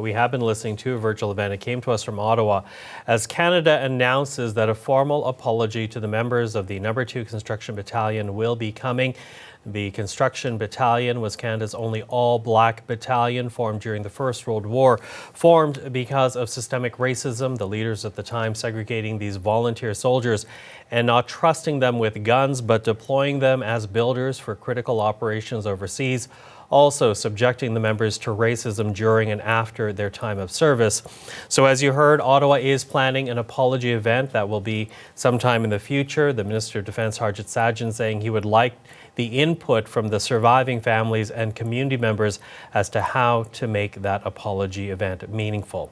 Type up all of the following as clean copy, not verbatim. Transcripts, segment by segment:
We have been listening to a virtual event. It came to us from Ottawa as Canada announces that a formal apology to the members of the No. 2 Construction Battalion will be coming. The Construction Battalion was Canada's only all-black battalion formed during the First World War. Formed because of systemic racism, the leaders at the time segregating these volunteer soldiers and not trusting them with guns, but deploying them as builders for critical operations overseas, also subjecting the members to racism during and after their time of service. So as you heard, Ottawa is planning an apology event that will be sometime in the future. The Minister of Defence, Harjit Sajjan, saying he would like the input from the surviving families and community members as to how to make that apology event meaningful.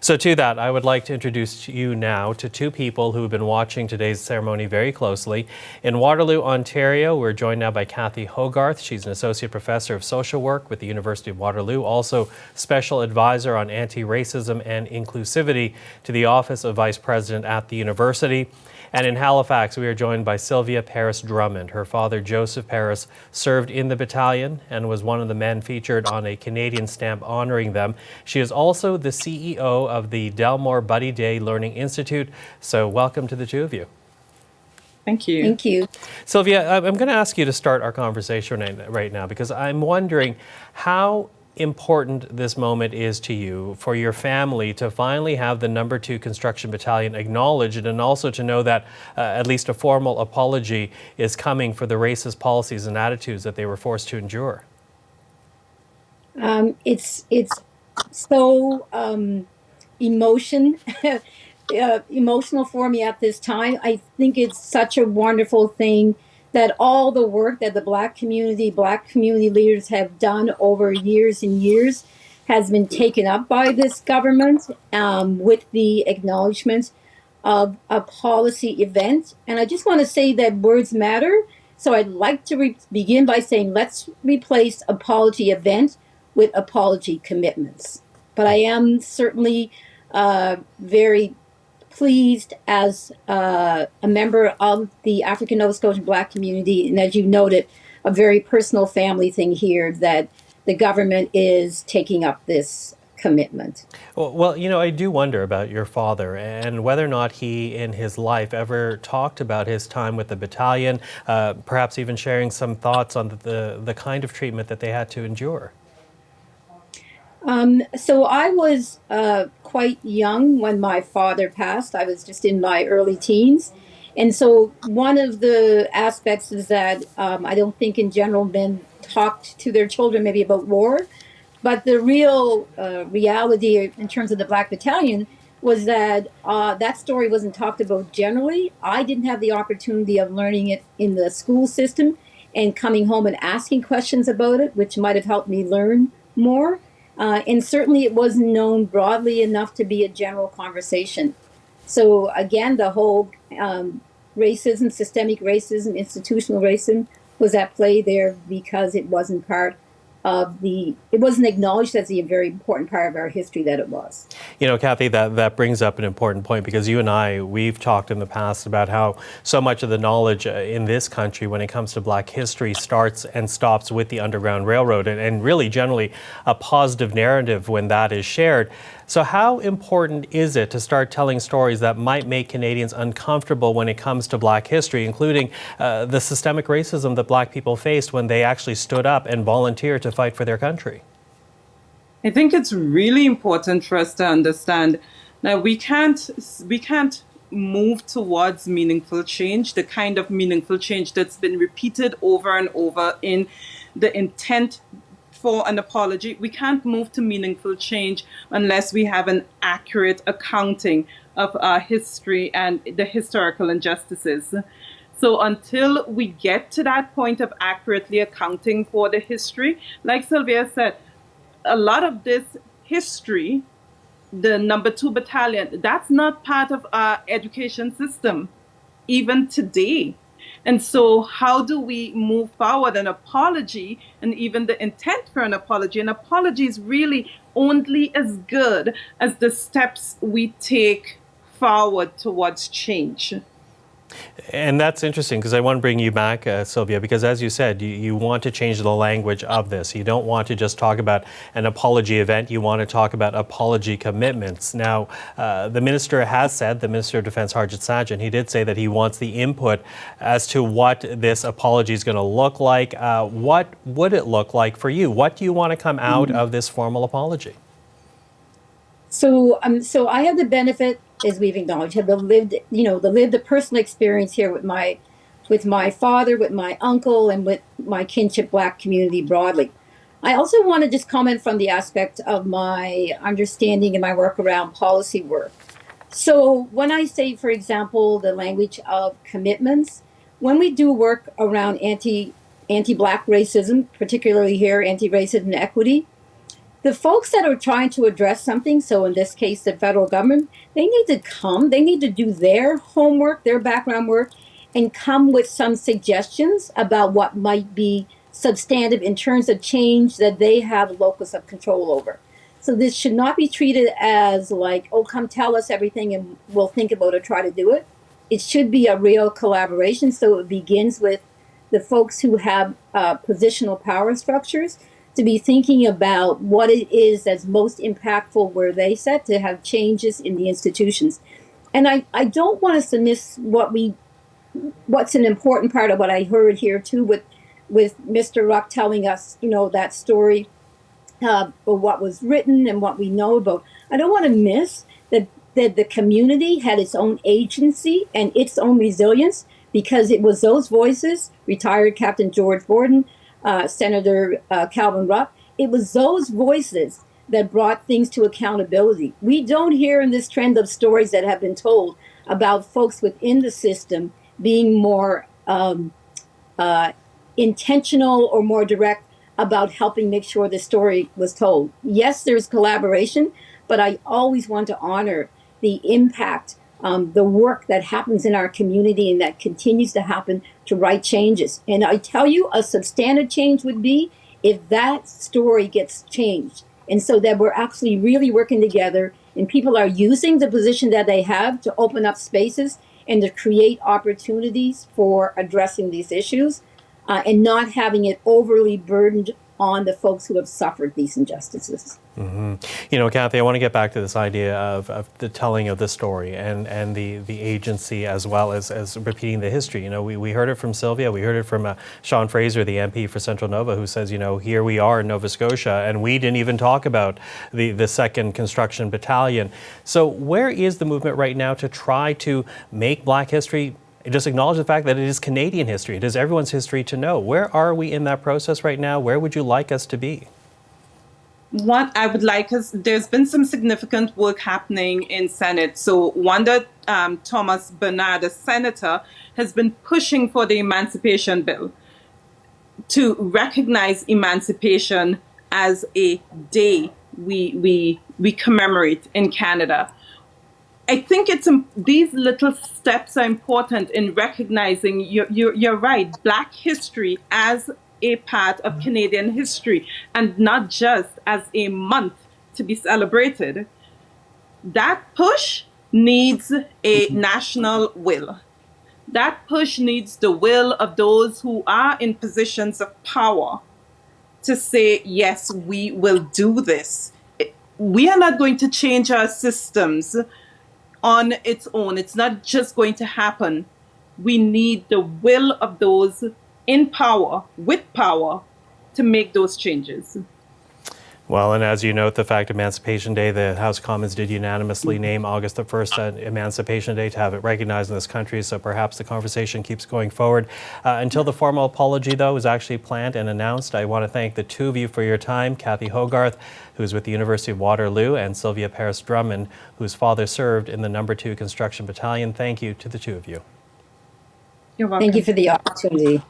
So to that, I would like to introduce you now to two people who have been watching today's ceremony very closely. In Waterloo, Ontario, we're joined now by Kathy Hogarth. She's an Associate Professor of Social Work with the University of Waterloo, also Special Advisor on Anti-Racism and Inclusivity to the Office of Vice President at the University. And in Halifax, we are joined by Sylvia Paris Drummond. Her father, Joseph Paris, served in the battalion and was one of the men featured on a Canadian stamp honoring them. She is also the CEO of the Delmore Buddy Day Learning Institute. So welcome to the two of you. Thank you. Thank you. Sylvia, I'm going to ask you to start our conversation right now because I'm wondering how important this moment is to you, for your family to finally have the No. 2 Construction Battalion acknowledged, and also to know that at least a formal apology is coming for the racist policies and attitudes that they were forced to endure. It's so emotional for me at this time. I think it's such a wonderful thing that all the work that the Black community leaders have done over years and years has been taken up by this government with the acknowledgement of a policy event. And I just want to say that words matter. So I'd like to begin by saying let's replace apology event with apology commitments. But I am certainly very pleased as a member of the African Nova Scotian Black community, and as you noted, a very personal family thing here, that the government is taking up this commitment. Well, you know, I do wonder about your father and whether or not he in his life ever talked about his time with the battalion, perhaps even sharing some thoughts on the kind of treatment that they had to endure. So I was quite young when my father passed. I was just in my early teens. And so one of the aspects is that I don't think in general men talked to their children maybe about war, but the real reality in terms of the Black Battalion was that that story wasn't talked about generally. I didn't have the opportunity of learning it in the school system and coming home and asking questions about it, which might have helped me learn more. And certainly it wasn't known broadly enough to be a general conversation. So again, the whole racism, systemic racism, institutional racism was at play there because it wasn't part of it wasn't acknowledged as a very important part of our history that it was. You know, Kathy, that brings up an important point, because you and I, we've talked in the past about how so much of the knowledge in this country when it comes to Black history starts and stops with the Underground Railroad, and really generally a positive narrative when that is shared. So how important is it to start telling stories that might make Canadians uncomfortable when it comes to Black history, including the systemic racism that Black people faced when they actually stood up and volunteered to fight for their country? I think it's really important for us to understand that we can't move towards meaningful change, the kind of meaningful change that's been repeated over and over in the intent for an apology. We can't move to meaningful change unless we have an accurate accounting of our history and the historical injustices. So until we get to that point of accurately accounting for the history, like Sylvia said, a lot of this history, the No. 2 Battalion, that's not part of our education system, even today. And so how do we move forward? An apology, and even the intent for an apology is really only as good as the steps we take forward towards change. And that's interesting because I want to bring you back, Sylvia, because as you said, you want to change the language of this. You don't want to just talk about an apology event. You want to talk about apology commitments. Now, the minister has said, the Minister of Defense, Harjit Sajjan, he did say that he wants the input as to what this apology is going to look like. What would it look like for you? What do you want to come out of this formal apology? So I have the benefit, as we've acknowledged, have the lived personal experience here with my father, with my uncle, and with my kinship Black community broadly. I also want to just comment from the aspect of my understanding and my work around policy work. So when I say, for example, the language of commitments, when we do work around anti-Black racism, particularly here, anti-racism and equity, the folks that are trying to address something, so in this case, the federal government, they need to do their homework, their background work, and come with some suggestions about what might be substantive in terms of change that they have locus of control over. So this should not be treated as like, oh, come tell us everything and we'll think about it or try to do it. It should be a real collaboration. So it begins with the folks who have positional power structures to be thinking about what it is that's most impactful where they set to have changes in the institutions. And I don't want us to miss what's an important part of what I heard here too with Mr. Ruck telling us, that story of what was written and what we know about. I don't want to miss that the community had its own agency and its own resilience, because it was those voices, retired Captain George Borden, Senator Calvin Rupp, it was those voices that brought things to accountability. We don't hear in this trend of stories that have been told about folks within the system being more intentional or more direct about helping make sure the story was told. Yes, there's collaboration, but I always want to honor the impact, the work that happens in our community and that continues to happen to right changes. And I tell you, a substantive change would be if that story gets changed. And so that we're actually really working together and people are using the position that they have to open up spaces and to create opportunities for addressing these issues, and not having it overly burdened on the folks who have suffered these injustices. Mm-hmm. Kathy, I want to get back to this idea of the telling of the story and the agency as well as repeating the history. We heard it from Sylvia, we heard it from Sean Fraser, the MP for Central Nova, who says, here we are in Nova Scotia, and we didn't even talk about the 2nd Construction Battalion. So where is the movement right now to try to make Black history, just acknowledge the fact that it is Canadian history, it is everyone's history to know? Where are we in that process right now? Where would you like us to be? What I would like is, there's been some significant work happening in Senate. So Wanda Thomas Bernard, a senator, has been pushing for the emancipation bill to recognize emancipation as a day we commemorate in Canada. I think these little steps are important in recognizing, you're right, Black history as a part of Canadian history and not just as a month to be celebrated. That push needs a national will. That push needs the will of those who are in positions of power to say, yes, we will do this. We are not going to change our systems on its own. It's not just going to happen. We need the will of those in power, with power, to make those changes. Well, and as you note, the fact Emancipation Day, the House of Commons did unanimously name August the 1st Emancipation Day to have it recognized in this country, so perhaps the conversation keeps going forward. Until the formal apology, though, is actually planned and announced, I want to thank the two of you for your time. Kathy Hogarth, who's with the University of Waterloo, and Sylvia Paris-Drummond, whose father served in the No. 2 Construction Battalion. Thank you to the two of you. You're welcome. Thank you for the opportunity.